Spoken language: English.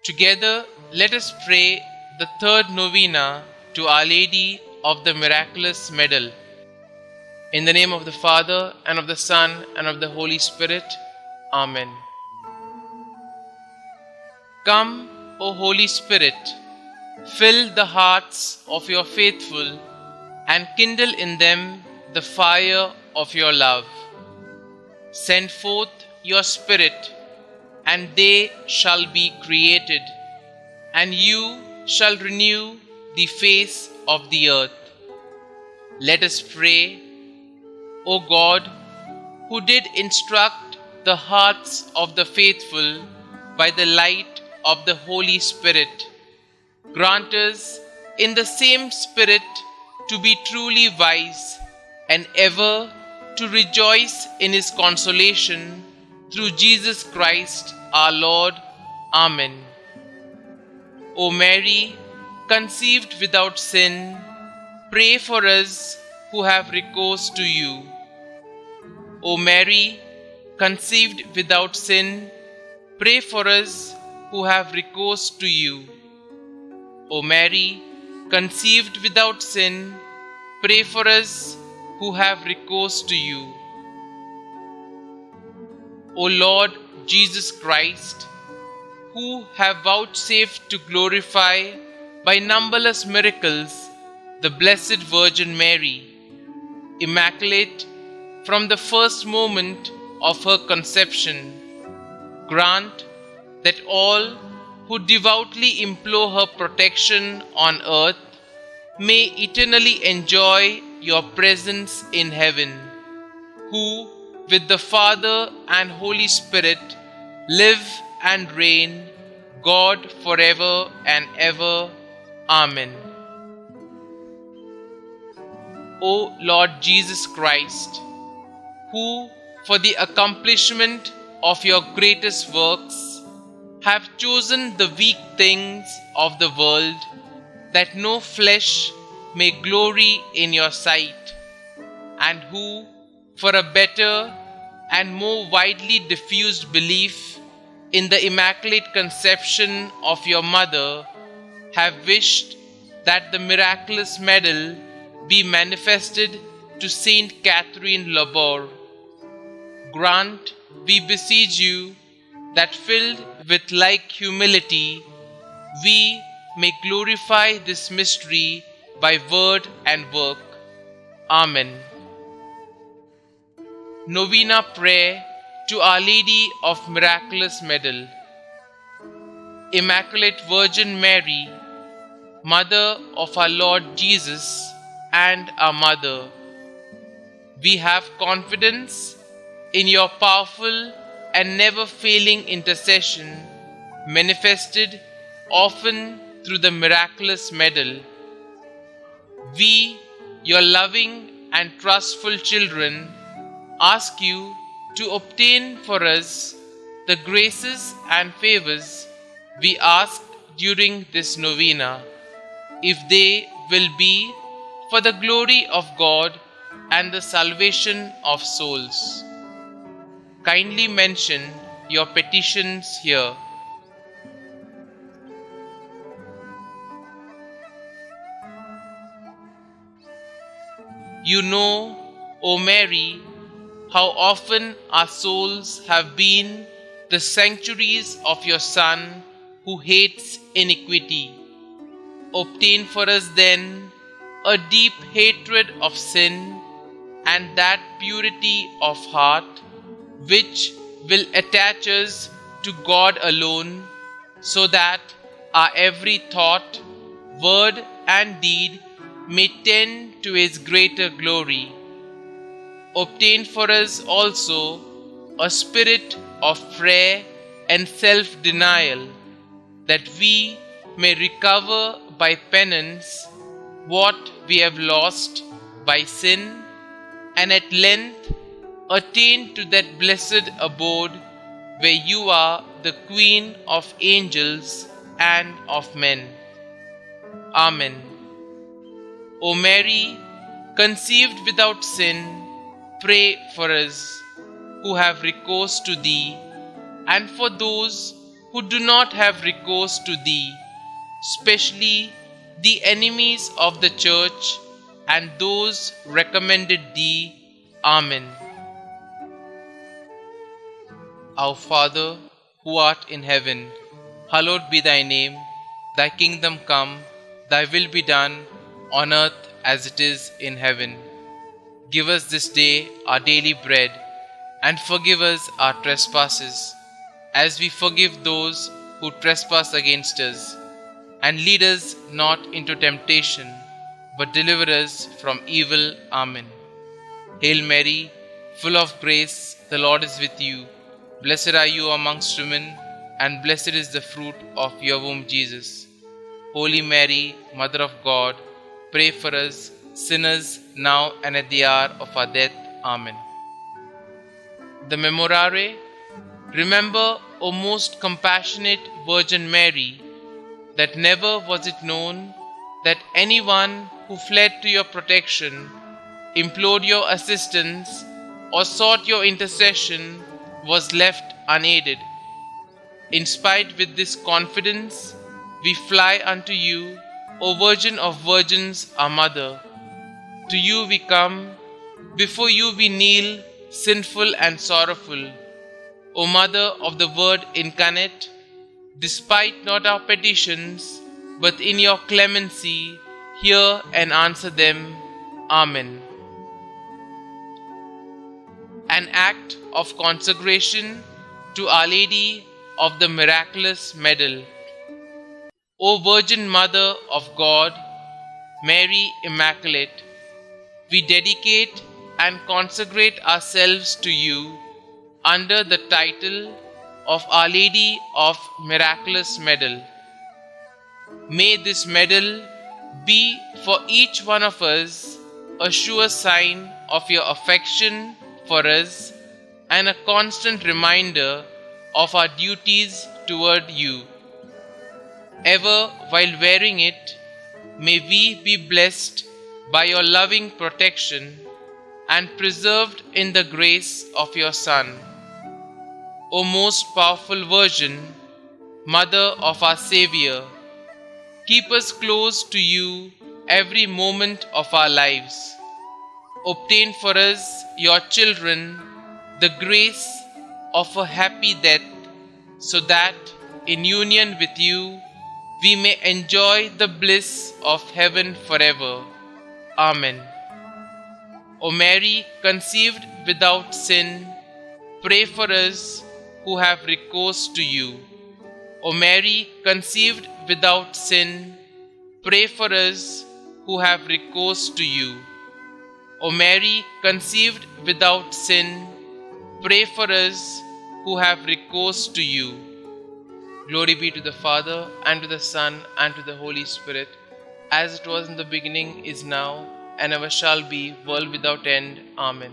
Together, let us pray the third novena to Our Lady of the Miraculous Medal. In the name of the Father, and of the Son, and of the Holy Spirit. Amen. Come, O Holy Spirit, fill the hearts of your faithful, and kindle in them the fire of your love. Send forth your Spirit, and they shall be created, and you shall renew the face of the earth. Let us pray. O God, who did instruct the hearts of the faithful by the light of the Holy Spirit, grant us in the same Spirit to be truly wise and ever to rejoice in His consolation through Jesus Christ our Lord. Amen. O Mary, conceived without sin, pray for us who have recourse to you. O Mary, conceived without sin, pray for us who have recourse to you. O Mary, conceived without sin, pray for us who have recourse to you. O Lord Jesus Christ, who have vouchsafed to glorify by numberless miracles the Blessed Virgin Mary, immaculate from the first moment of her conception, grant that all who devoutly implore her protection on earth may eternally enjoy your presence in heaven, who with the Father and Holy Spirit live and reign, God forever and ever. Amen. O Lord Jesus Christ, who for the accomplishment of your greatest works have chosen the weak things of the world, that no flesh may glory in your sight, and who for a better and more widely diffused belief in the Immaculate Conception of your Mother, have wished that the miraculous medal be manifested to Saint Catherine Labor. Grant, we beseech you, that filled with like humility, we may glorify this mystery by word and work. Amen. Novena Prayer to Our Lady of Miraculous Medal. Immaculate Virgin Mary, Mother of our Lord Jesus and our Mother, we have confidence in your powerful and never-failing intercession, manifested often through the miraculous medal. We, your loving and trustful children, ask you to obtain for us the graces and favors we ask during this novena, if they will be for the glory of God and the salvation of souls. Kindly mention your petitions here. You know, O Mary, how often our souls have been the sanctuaries of your Son who hates iniquity. Obtain for us then a deep hatred of sin and that purity of heart which will attach us to God alone, so that our every thought, word and deed may tend to His greater glory. Obtain for us also a spirit of prayer and self-denial, that we may recover by penance what we have lost by sin, and at length attain to that blessed abode where you are the Queen of angels and of men. Amen. O Mary, conceived without sin, pray for us who have recourse to Thee, and for those who do not have recourse to thee, especially the enemies of the church and those recommended thee. Amen. Our Father, who art in heaven, hallowed be thy name. Thy kingdom come, thy will be done, on earth as it is in heaven. Give us this day our daily bread, and forgive us our trespasses, as we forgive those who trespass against us. And lead us not into temptation, but deliver us from evil. Amen. Hail Mary, full of grace, the Lord is with you. Blessed are you amongst women, and blessed is the fruit of your womb, Jesus. Holy Mary, Mother of God, pray for us sinners now and at the hour of our death. Amen. The Memorare. Remember, O most compassionate Virgin Mary, that never was it known that anyone who fled to your protection, implored your assistance, or sought your intercession was left unaided. Inspired with this confidence, we fly unto you, O Virgin of Virgins, our Mother. To you we come, before you we kneel, sinful and sorrowful. O Mother of the Word incarnate, despite not our petitions, but in your clemency, hear and answer them. Amen. An act of consecration to Our Lady of the Miraculous Medal. O Virgin Mother of God, Mary Immaculate, we dedicate and consecrate ourselves to you under the title of Our Lady of Miraculous Medal. May this medal be for each one of us a sure sign of your affection for us and a constant reminder of our duties toward you. Ever while wearing it, may we be blessed by your loving protection and preserved in the grace of your Son. O most powerful Virgin, Mother of our Xavier, keep us close to you every moment of our lives. Obtain for us, your children, the grace of a happy death, so that, in union with you, we may enjoy the bliss of heaven forever. Amen. O Mary, conceived without sin, pray for us who have recourse to you. O Mary, conceived without sin, pray for us who have recourse to you. O Mary, conceived without sin, pray for us who have recourse to you. Glory be to the Father, and to the Son, and to the Holy Spirit, as it was in the beginning, is now, and ever shall be, world without end. Amen.